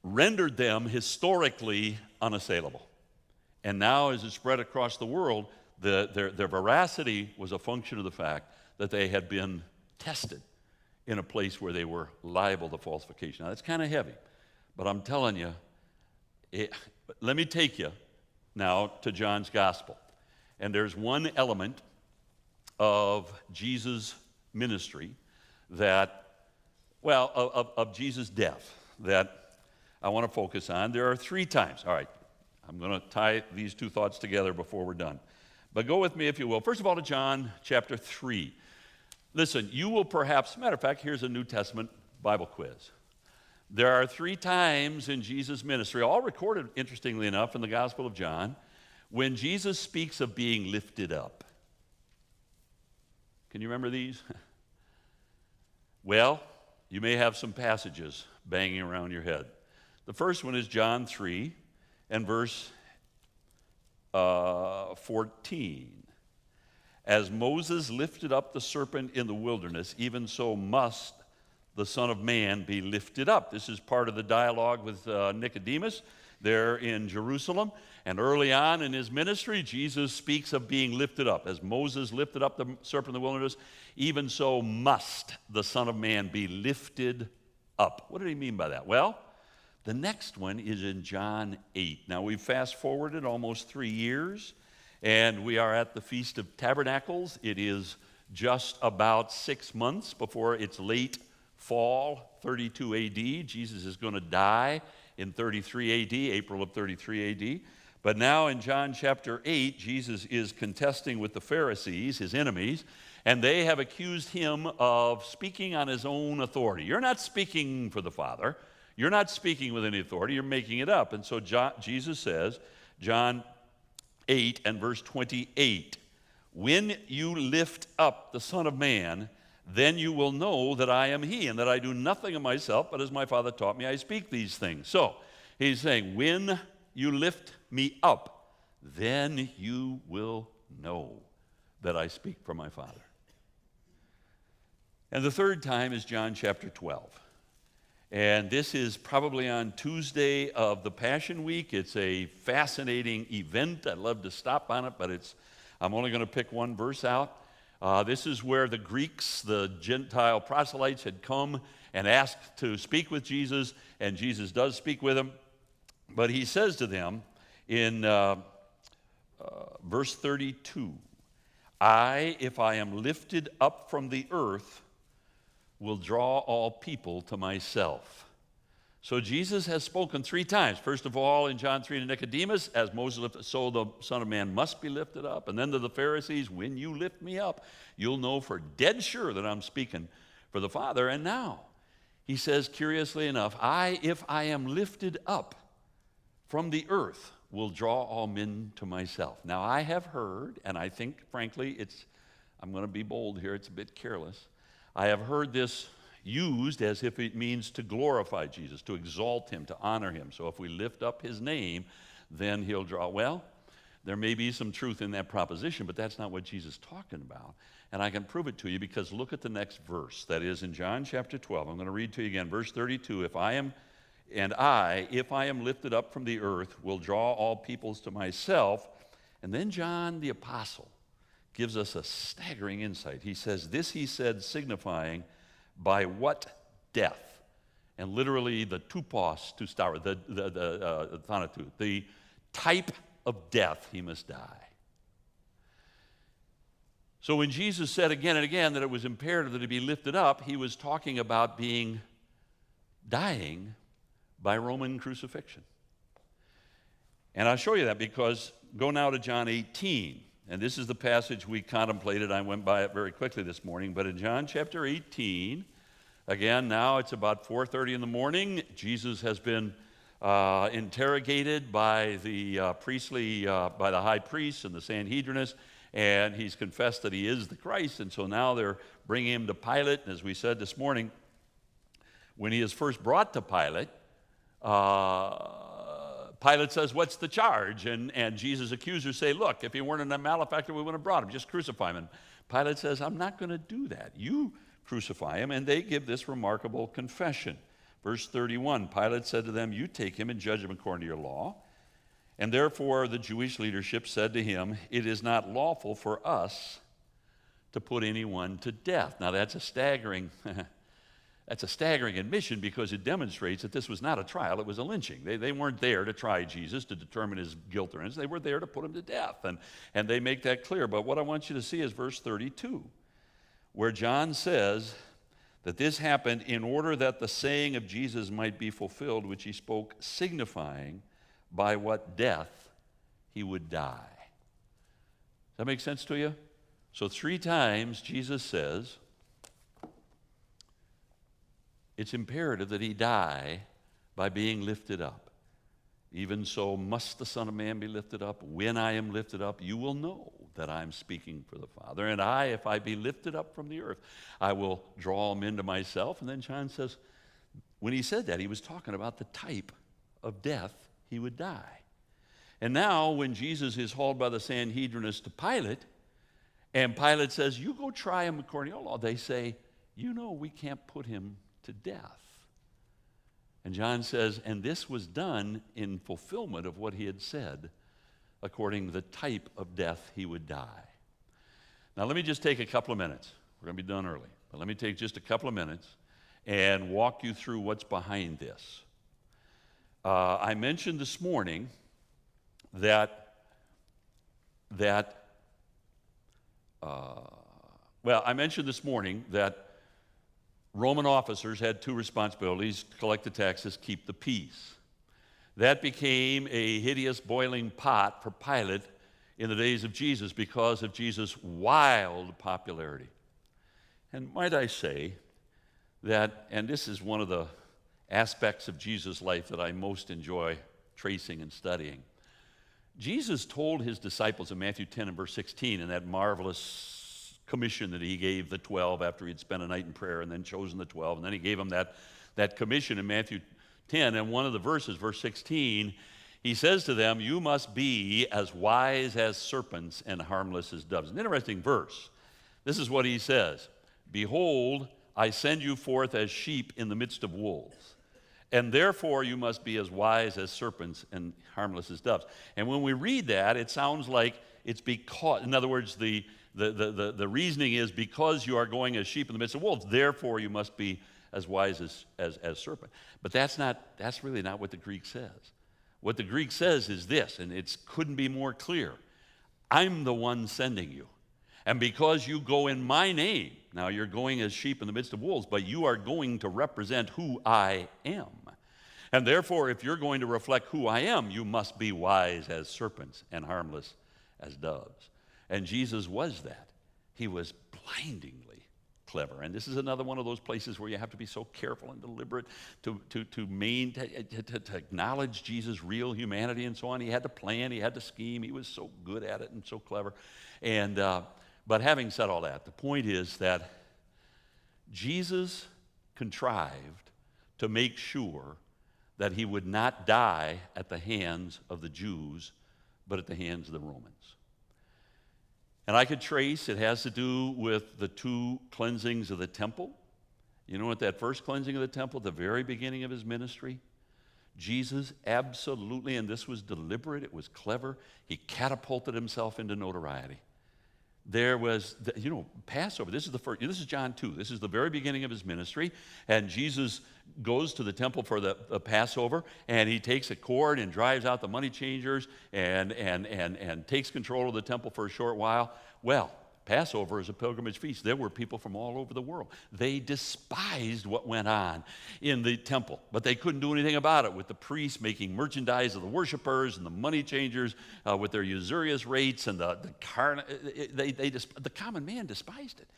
rendered them historically unassailable. And now, as it spread across the world, their veracity was a function of the fact that they had been tested in a place where they were liable to falsification. Now, that's kind of heavy, but I'm telling you, let me take you now to John's Gospel. And there's one element of Jesus' ministry that, of Jesus' death that I want to focus on. There are 3 times. All right, I'm going to tie these 2 thoughts together before we're done. But go with me, if you will. First of all, to John chapter 3. Listen, you will perhaps, matter of fact, here's a New Testament Bible quiz. There are 3 times in Jesus' ministry, all recorded, interestingly enough, in the Gospel of John, when Jesus speaks of being lifted up. Can you remember these? Well, you may have some passages banging around your head. The first one is John 3 and verse 14. As Moses lifted up the serpent in the wilderness, even so must the Son of Man be lifted up. This is part of the dialogue with Nicodemus there in Jerusalem. And early on in his ministry, Jesus speaks of being lifted up. As Moses lifted up the serpent in the wilderness, even so must the Son of Man be lifted up. What did he mean by that? Well, the next one is in John 8. Now, we've fast forwarded almost 3 years, and we are at the Feast of Tabernacles. It is just about 6 months before its late fall, 32 AD. Jesus is going to die in 33 AD, April of 33 AD. But now in John chapter 8, Jesus is contesting with the Pharisees, his enemies, and they have accused him of speaking on his own authority. You're not speaking for the Father. You're not speaking with any authority. You're making it up. And so Jesus says, John 8 and verse 28, when you lift up the Son of Man, then you will know that I am he, and that I do nothing of myself, but as my Father taught me, I speak these things. So he's saying, when you lift me up, then you will know that I speak from my Father. And the third time is John chapter 12. And this is probably on Tuesday of the Passion Week. It's a fascinating event. I'd love to stop on it, but I'm only going to pick one verse out. This is where the Greeks, the Gentile proselytes, had come and asked to speak with Jesus, and Jesus does speak with them. But he says to them in verse 32. I, if I am lifted up from the earth, will draw all people to myself. So Jesus has spoken 3 times. First of all, in John 3 to Nicodemus, as Moses lifted, so the Son of Man must be lifted up. And then to the Pharisees, when you lift me up, you'll know for dead sure that I'm speaking for the Father. And now, he says, curiously enough, I, if I am lifted up from the earth, will draw all men to myself. Now, I have heard, and I think, frankly, I'm going to be bold here, it's a bit careless. I have heard this used as if it means to glorify Jesus, to exalt him, to honor him. So if we lift up his name, then he'll draw. Well, there may be some truth in that proposition, but that's not what Jesus is talking about. And I can prove it to you because look at the next verse. That is in John chapter 12. I'm going to read to you again, verse 32. If I am lifted up from the earth, will draw all peoples to myself. And then John the apostle gives us a staggering insight. He says, this he said, signifying by what death? And literally the tupos to start, the thanatou, the type of death he must die. So when Jesus said again and again that it was imperative that he be lifted up, he was talking about dying by Roman crucifixion. And I'll show you that because go now to John 18. And this is the passage we contemplated. I went by it very quickly this morning. But in John chapter 18, again, now it's about 4:30 in the morning. Jesus has been interrogated by the by the high priest and the Sanhedrin, and he's confessed that he is the Christ. And so now they're bringing him to Pilate. And as we said this morning, when he is first brought to Pilate, Pilate says, what's the charge? And Jesus' accusers say, look, if he weren't a malefactor, we wouldn't have brought him. Just crucify him. And Pilate says, I'm not going to do that. You crucify him. And they give this remarkable confession. Verse 31, Pilate said to them, you take him and judge him according to your law. And therefore the Jewish leadership said to him, it is not lawful for us to put anyone to death. Now that's a staggering admission because it demonstrates that this was not a trial, it was a lynching. They weren't there to try Jesus, to determine his guilt or innocence. They were there to put him to death, and they make that clear. But what I want you to see is verse 32, where John says that this happened in order that the saying of Jesus might be fulfilled, which he spoke, signifying by what death he would die. Does that make sense to you? So 3 times Jesus says, it's imperative that he die by being lifted up. Even so must the Son of Man be lifted up. When I am lifted up, you will know that I am speaking for the Father. And I, if I be lifted up from the earth, I will draw men to myself. And then John says, when he said that, he was talking about the type of death he would die. And now when Jesus is hauled by the Sanhedrin to Pilate, and Pilate says, you go try him according to your law, they say, you know we can't put him to death. And John says, and this was done in fulfillment of what he had said, according to the type of death he would die. Now let me just take a couple of minutes. We're going to be done early. But let me take just a couple of minutes and walk you through what's behind this. I mentioned this morning that Roman officers had 2 responsibilities: collect the taxes, keep the peace. That became a hideous boiling pot for Pilate in the days of Jesus because of Jesus' wild popularity. And might I say that, and this is one of the aspects of Jesus' life that I most enjoy tracing and studying. Jesus told his disciples in Matthew 10 and verse 16, in that marvelous commission that he gave the 12 after he'd spent a night in prayer and then chosen the 12, and then he gave them that commission in Matthew 10, and one of the verses, verse 16, he says to them, you must be as wise as serpents and harmless as doves. An interesting verse. This is what he says, behold, I send you forth as sheep in the midst of wolves, and therefore you must be as wise as serpents and harmless as doves. And when we read that, it sounds like it's because, in other words, the reasoning is because you are going as sheep in the midst of wolves, therefore you must be as wise as serpent. But that's really not what the Greek says. What the Greek says is this, and it couldn't be more clear. I'm the one sending you. And because you go in my name, now you're going as sheep in the midst of wolves, but you are going to represent who I am. And therefore, if you're going to reflect who I am, you must be wise as serpents and harmless as doves. And Jesus was that. He was blindingly clever. And this is another one of those places where you have to be so careful and deliberate to acknowledge Jesus' real humanity and so on. He had to plan, he had to scheme, he was so good at it and so clever. And but having said all that, the point is that Jesus contrived to make sure that he would not die at the hands of the Jews, but at the hands of the Romans. And I could trace, it has to do with the two cleansings of the temple. You know what, that first cleansing of the temple, the very beginning of his ministry, Jesus absolutely, and this was deliberate, it was clever, he catapulted himself into notoriety. There was, Passover, this is John 2, this is the very beginning of his ministry, and Jesus goes to the temple for the Passover, and he takes a cord and drives out the money changers and takes control of the temple for a short while. Well, Passover is a pilgrimage feast. There were people from all over the world. They despised what went on in the temple, but they couldn't do anything about it with the priests making merchandise of the worshipers and the money changers with their usurious rates, and the common man despised it.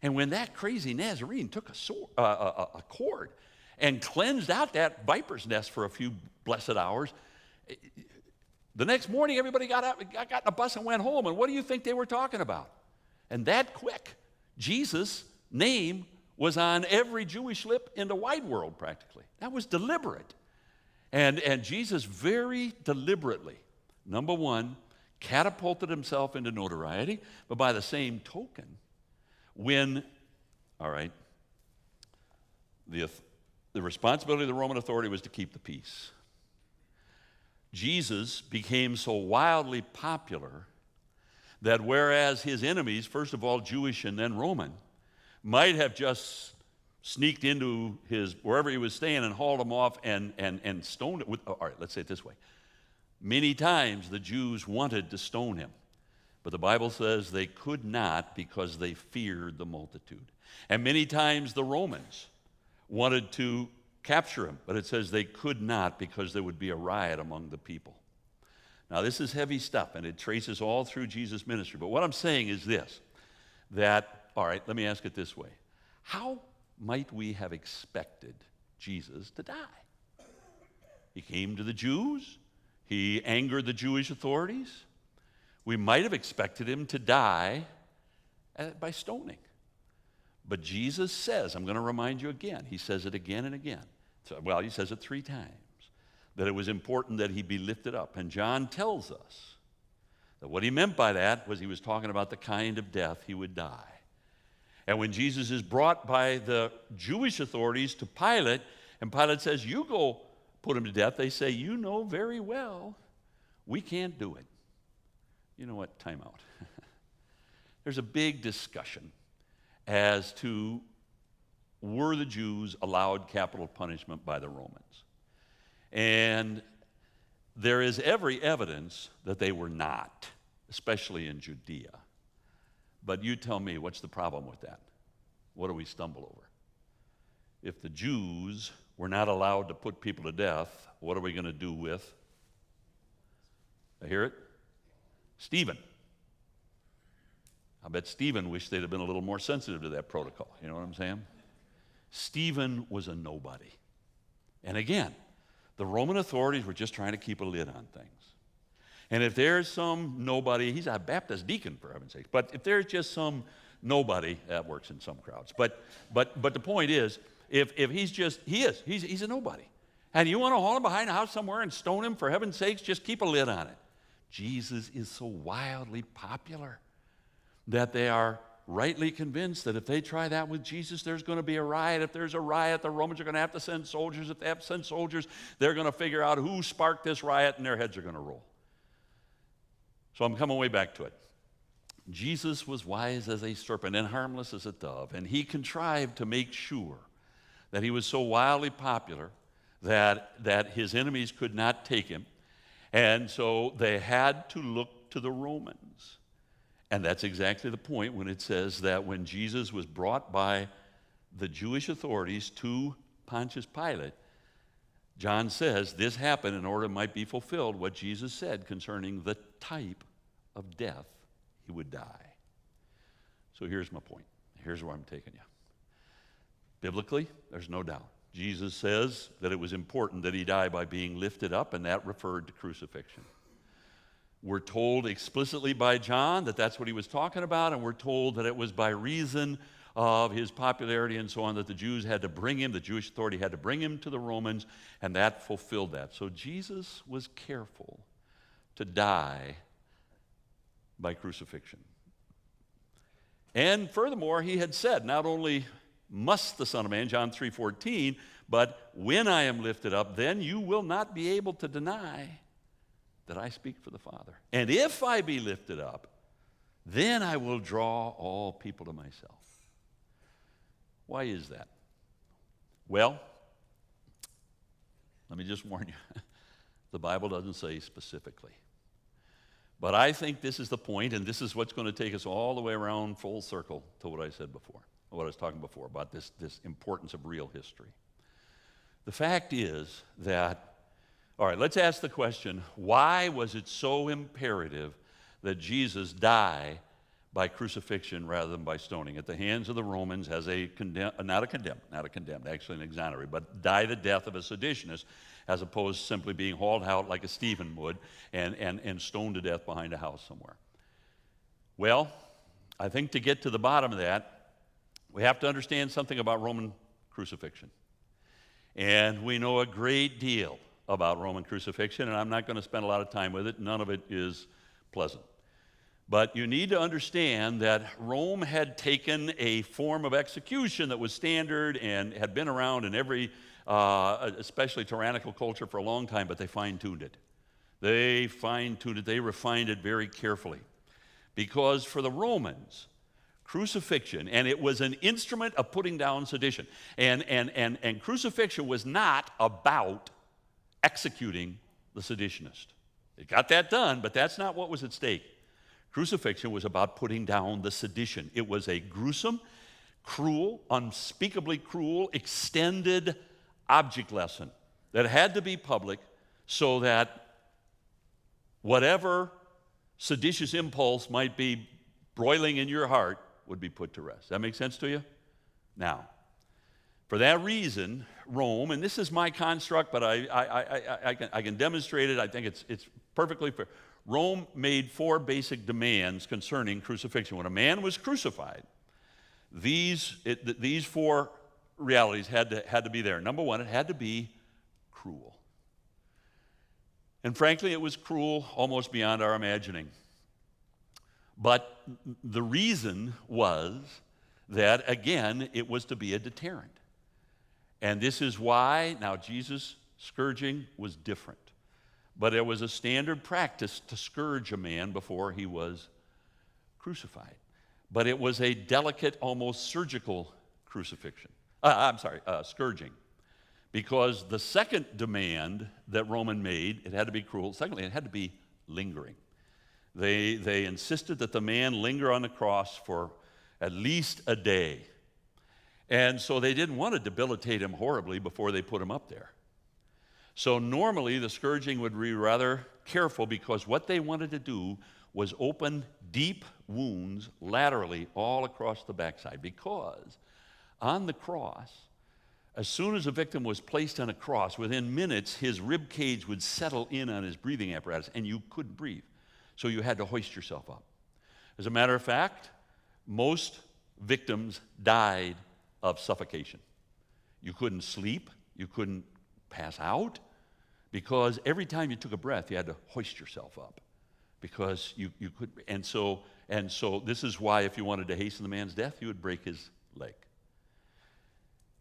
And when that crazy Nazarene took a cord and cleansed out that viper's nest for a few blessed hours, the next morning everybody got in a bus and went home. And what do you think they were talking about? And that quick, Jesus' name was on every Jewish lip in the wide world practically. That was deliberate. And Jesus very deliberately, number one, catapulted himself into notoriety, but by the same token, the responsibility of the Roman authority was to keep the peace. Jesus became so wildly popular that whereas his enemies, first of all Jewish and then Roman, might have just sneaked into wherever he was staying and hauled him off and stoned it. All right, let's say it this way. Many times the Jews wanted to stone him, but the Bible says they could not because they feared the multitude. And many times the Romans wanted to capture him, but it says they could not because there would be a riot among the people. Now, this is heavy stuff, and it traces all through Jesus' ministry. But what I'm saying is this, all right, let me ask it this way. How might we have expected Jesus to die? He came to the Jews. He angered the Jewish authorities. We might have expected him to die by stoning. But Jesus says, I'm going to remind you again, he says it again and again. Well, he says it 3 times. That it was important that he be lifted up. And John tells us that what he meant by that was he was talking about the kind of death he would die. And when Jesus is brought by the Jewish authorities to Pilate, and Pilate says, you go put him to death, they say, you know very well we can't do it. You know what? Time out. There's a big discussion as to were the Jews allowed capital punishment by the Romans. And there is every evidence that they were not, especially in Judea. But you tell me, what's the problem with that? What do we stumble over? If the Jews were not allowed to put people to death, what are we going to do with? I hear it? Stephen. I bet Stephen wished they'd have been a little more sensitive to that protocol. You know what I'm saying? Stephen was a nobody. And again, the Roman authorities were just trying to keep a lid on things. And if there's some nobody, he's a Baptist deacon for heaven's sake, but if there's just some nobody, that works in some crowds. But the point is, if he's a nobody. And you want to haul him behind a house somewhere and stone him, for heaven's sakes, just keep a lid on it. Jesus is so wildly popular that they are rightly convinced that if they try that with Jesus, there's going to be a riot. If there's a riot, the Romans are going to have to send soldiers. If they have to send soldiers, they're going to figure out who sparked this riot, and their heads are going to roll. So I'm coming way back to it. Jesus was wise as a serpent and harmless as a dove, and he contrived to make sure that he was so wildly popular that his enemies could not take him. And so they had to look to the Romans. And that's exactly the point when it says that when Jesus was brought by the Jewish authorities to Pontius Pilate, John says this happened in order it might be fulfilled what Jesus said concerning the type of death he would die. So here's my point. Here's where I'm taking you. Biblically, there's no doubt. Jesus says that it was important that he die by being lifted up, and that referred to crucifixion. We're told explicitly by John that that's what he was talking about, and we're told that it was by reason of his popularity and so on that the Jews had to bring him, the Jewish authority had to bring him to the Romans, and that fulfilled that. So Jesus was careful to die by crucifixion. And furthermore, he had said, not only must the Son of Man, John 3:14, but when I am lifted up, then you will not be able to deny that I speak for the Father. And if I be lifted up, then I will draw all people to myself. Why is that? Well, let me just warn you. The Bible doesn't say specifically. But I think this is the point, and this is what's going to take us all the way around full circle to what I said before, what I was talking before about this importance of real history. The fact is that, all right, let's ask the question, why was it so imperative that Jesus die by crucifixion rather than by stoning at the hands of the Romans as not a condemned, actually an exonerate, but die the death of a seditionist as opposed to simply being hauled out like a Stephen would and stoned to death behind a house somewhere? Well, I think to get to the bottom of that, we have to understand something about Roman crucifixion. And we know a great deal about Roman crucifixion, and I'm not going to spend a lot of time with it. None of it is pleasant. But you need to understand that Rome had taken a form of execution that was standard and had been around in every, especially tyrannical culture for a long time, but they fine-tuned it. They fine-tuned it. They refined it very carefully. Because for the Romans, crucifixion, and it was an instrument of putting down sedition. And crucifixion was not about executing the seditionist. It got that done, but that's not what was at stake. Crucifixion was about putting down the sedition. It was a gruesome, cruel, unspeakably cruel, extended object lesson that had to be public so that whatever seditious impulse might be broiling in your heart would be put to rest. That make sense to you? Now, for that reason, Rome, and this is my construct, but I can demonstrate it. I think it's perfectly fair. Rome made 4 basic demands concerning crucifixion. When a man was crucified, these 4 realities had to be there. Number 1, it had to be cruel. And frankly, it was cruel almost beyond our imagining. But the reason was that, again, it was to be a deterrent. And this is why, now Jesus' scourging was different. But there was a standard practice to scourge a man before he was crucified. But it was a delicate, almost surgical scourging. Because the second demand that Roman made, it had to be cruel. Secondly, it had to be lingering. They insisted that the man linger on the cross for at least a day. And so they didn't want to debilitate him horribly before they put him up there. So normally the scourging would be rather careful because what they wanted to do was open deep wounds laterally all across the backside. Because on the cross, as soon as a victim was placed on a cross, within minutes his rib cage would settle in on his breathing apparatus and you couldn't breathe. So you had to hoist yourself up. As a matter of fact, most victims died of suffocation. You couldn't sleep, you couldn't pass out, because every time you took a breath, you had to hoist yourself up, because you could. And so this is why, if you wanted to hasten the man's death, you would break his leg.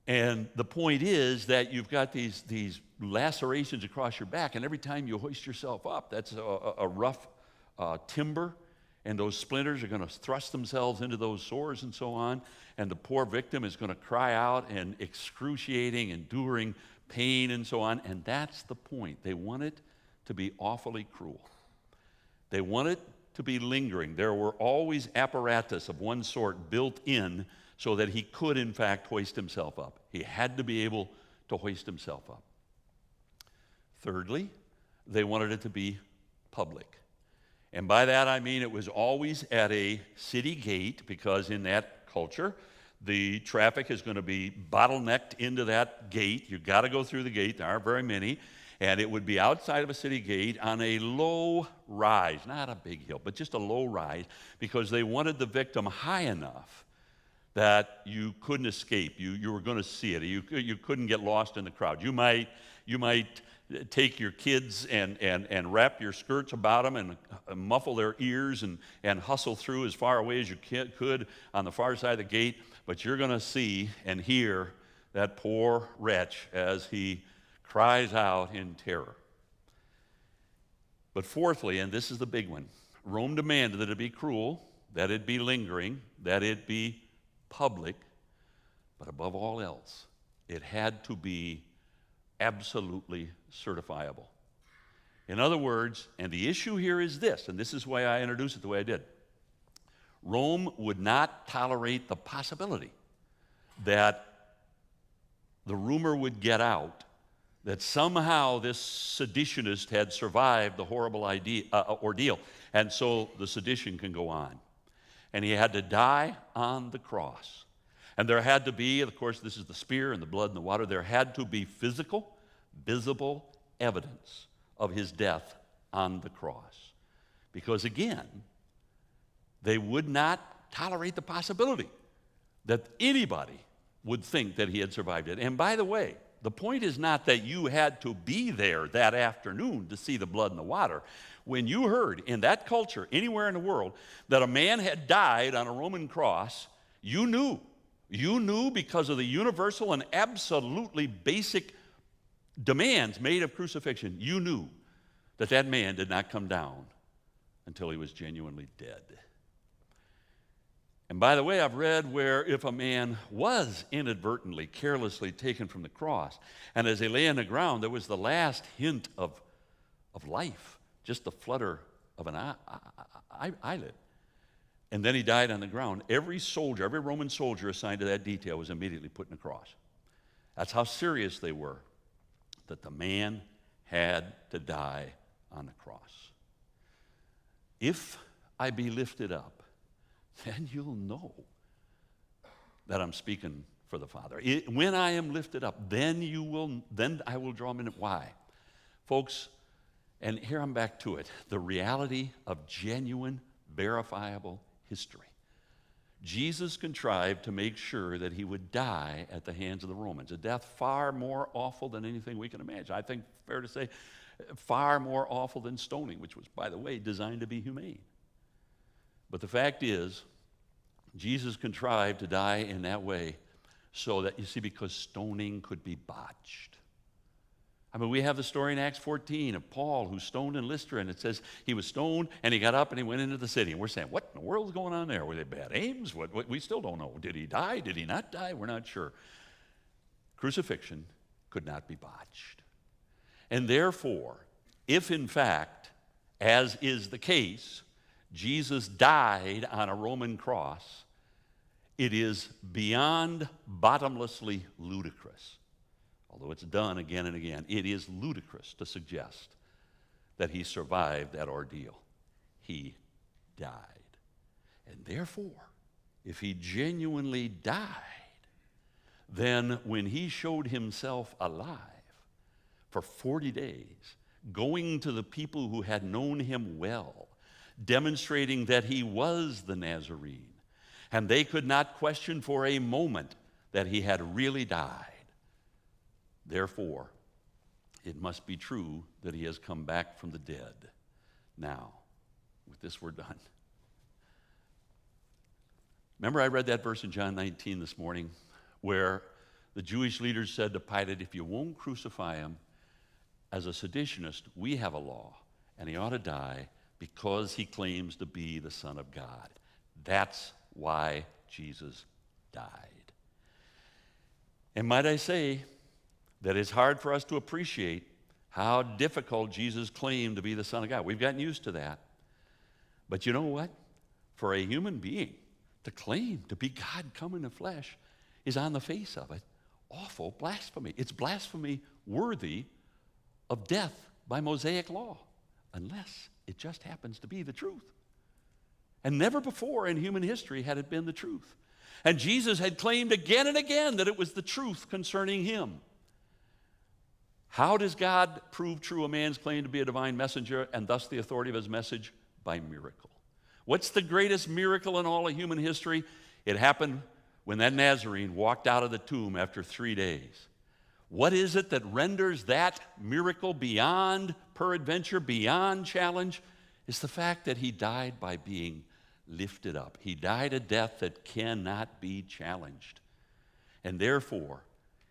And the point is that you've got these lacerations across your back, and every time you hoist yourself up, that's a rough timber, and those splinters are going to thrust themselves into those sores and so on, and the poor victim is going to cry out in excruciating, enduring pain and so on, and that's the point. They wanted to be awfully cruel. They wanted to be lingering. There were always apparatus of one sort built in so that he could, in fact, hoist himself up. He had to be able to hoist himself up. Thirdly, they wanted it to be public. And by that I mean it was always at a city gate, because in that culture, the traffic is going to be bottlenecked into that gate. You've got to go through the gate. There aren't very many. And it would be outside of a city gate on a low rise, not a big hill, but just a low rise, because they wanted the victim high enough that you couldn't escape. You were going to see it. You couldn't get lost in the crowd. You might take your kids and wrap your skirts about them and muffle their ears and hustle through as far away as you could on the far side of the gate, but you're going to see and hear that poor wretch as he cries out in terror. But fourthly, and this is the big one, Rome demanded that it be cruel, that it be lingering, that it be public, but above all else, it had to be absolutely certifiable. In other words, and the issue here is this, and this is why I introduced it the way I did. Rome would not tolerate the possibility that the rumor would get out that somehow this seditionist had survived the horrible ordeal, and so the sedition can go on. And he had to die on the cross. And there had to be, of course, this is the spear and the blood and the water, there had to be physical, visible evidence of his death on the cross. Because again, they would not tolerate the possibility that anybody would think that he had survived it. And by the way, the point is not that you had to be there that afternoon to see the blood and the water. When you heard in that culture, anywhere in the world, that a man had died on a Roman cross, you knew. You knew because of the universal and absolutely basic demands made of crucifixion. You knew that that man did not come down until he was genuinely dead. And by the way, I've read where if a man was inadvertently, carelessly taken from the cross, and as they lay on the ground, there was the last hint of life, just the flutter of an eyelid. And then he died on the ground. Every soldier, every Roman soldier assigned to that detail was immediately put in the cross. That's how serious they were, that the man had to die on the cross. If I be lifted up, then you'll know that I'm speaking for the Father. When I am lifted up, then I will draw men in. Why? Folks, and here I'm back to it, the reality of genuine, verifiable history. Jesus contrived to make sure that he would die at the hands of the Romans, a death far more awful than anything we can imagine. I think, fair to say, far more awful than stoning, which was, by the way, designed to be humane. But the fact is, Jesus contrived to die in that way so that, you see, because stoning could be botched. I mean, we have the story in Acts 14 of Paul who stoned in Lystra, and it says he was stoned and he got up and he went into the city. And we're saying, what in the world is going on there? Were they bad aims? What, we still don't know. Did he die? Did he not die? We're not sure. Crucifixion could not be botched. And therefore, if in fact, as is the case, Jesus died on a Roman cross, it is beyond bottomlessly ludicrous. Although it's done again and again, it is ludicrous to suggest that he survived that ordeal. He died. And therefore, if he genuinely died, then when he showed himself alive for 40 days, going to the people who had known him well, demonstrating that he was the Nazarene, and they could not question for a moment that he had really died. Therefore, it must be true that he has come back from the dead. Now, with this we're done. Remember I read that verse in John 19 this morning where the Jewish leaders said to Pilate, if you won't crucify him as a seditionist, we have a law, and he ought to die because he claims to be the Son of God. That's why Jesus died. And might I say that it's hard for us to appreciate how difficult Jesus claimed to be the Son of God. We've gotten used to that. But you know what? For a human being to claim to be God come in the flesh is, on the face of it, awful blasphemy. It's blasphemy worthy of death by Mosaic law, unless it just happens to be the truth. And never before in human history had it been the truth. And Jesus had claimed again and again that it was the truth concerning him. How does God prove true a man's claim to be a divine messenger and thus the authority of his message? By miracle. What's the greatest miracle in all of human history? It happened when that Nazarene walked out of the tomb after 3 days. What is it that renders that miracle beyond peradventure, beyond challenge? It's the fact that he died by being lifted up. He died a death that cannot be challenged. And therefore,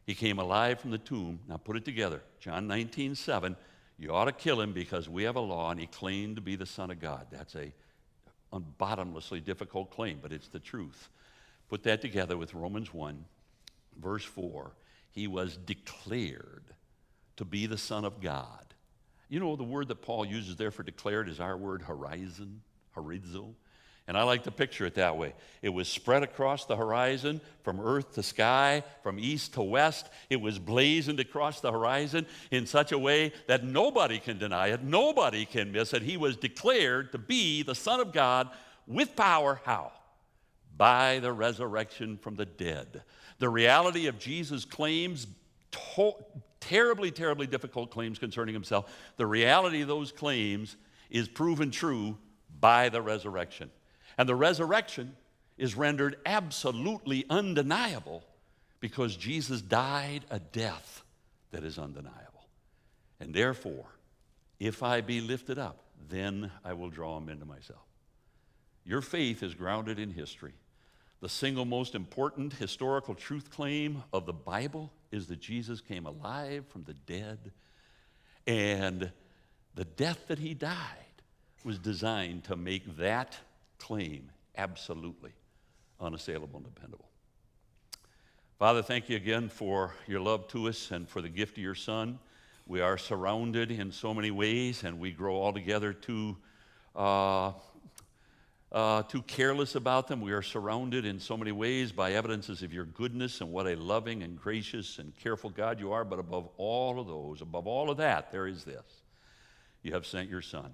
he came alive from the tomb. Now put it together. John 19:7. You ought to kill him because we have a law, and he claimed to be the Son of God. That's a bottomlessly difficult claim, but it's the truth. Put that together with Romans 1, verse 4. He was declared to be the Son of God. You know, the word that Paul uses there for declared is our word horizon, horizo. And I like to picture it that way. It was spread across the horizon from earth to sky, from east to west. It was blazoned across the horizon in such a way that nobody can deny it, nobody can miss it. He was declared to be the Son of God with power. How? By the resurrection from the dead. The reality of Jesus' claims, terribly, terribly difficult claims concerning himself, the reality of those claims is proven true by the resurrection. And the resurrection is rendered absolutely undeniable because Jesus died a death that is undeniable. And therefore, if I be lifted up, then I will draw him into myself. Your faith is grounded in history. The single most important historical truth claim of the Bible is that Jesus came alive from the dead, and the death that he died was designed to make that claim absolutely unassailable and dependable. Father, thank you again for your love to us and for the gift of your Son. We are surrounded in so many ways, and we grow altogether too careless about them. We are surrounded in so many ways by evidences of your goodness and what a loving and gracious and careful God you are. But above all of those, above all of that, there is this. You have sent your Son.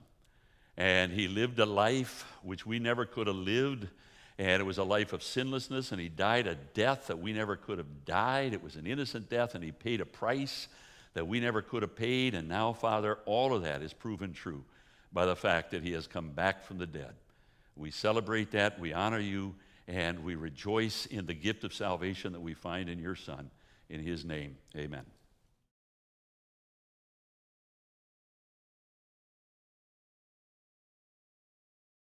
And he lived a life which we never could have lived. And it was a life of sinlessness. And he died a death that we never could have died. It was an innocent death. And he paid a price that we never could have paid. And now, Father, all of that is proven true by the fact that he has come back from the dead. We celebrate that, we honor you, and we rejoice in the gift of salvation that we find in your Son. In his name, amen.